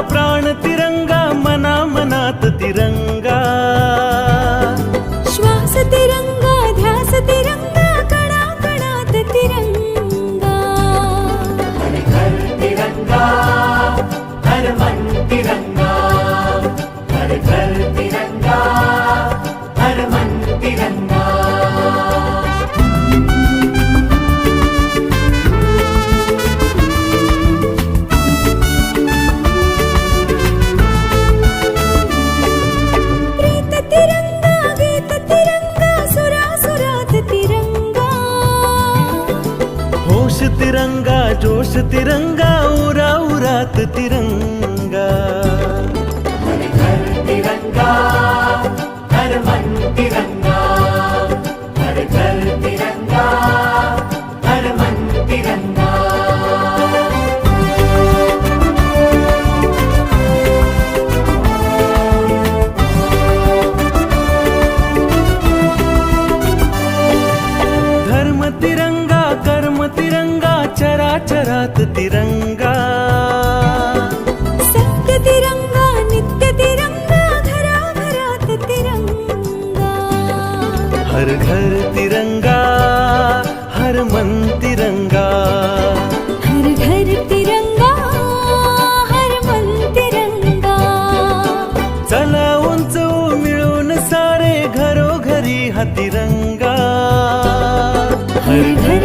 प्राण तिरंगा, मना मनात तिरंगा. श्वास तिरंगा, ध्यास तिरंगा, कणा कणात तिरंगा. हर घर तिरंगा, हर मन तिरंगा. हर घर तिरंगा, हर मन तिरंगा. प्रीत तिरंगा, गीत तिरंगा, सुरासुरात तिरंगा. होश तिरंगा, जोश तिरंगा, उरा उरात तिरंगा. हर घर तिरंगा, हर मन तिरंगा. हर घर तिरंगा, हर मन तिरंगा. धर्म तिरंगा, कर्म तिरंगा, चराचरात तिरंगा. सत्य तिरंगा, नित्य तिरंगा, घराघरात तिरंगा. हर घर तिरंगा, हर मन तिरंगा. हर घर तिरंगा, हर मन तिरंगा. चला उंच मिळून सारे घरोघरी हा तिरंगा. हर घर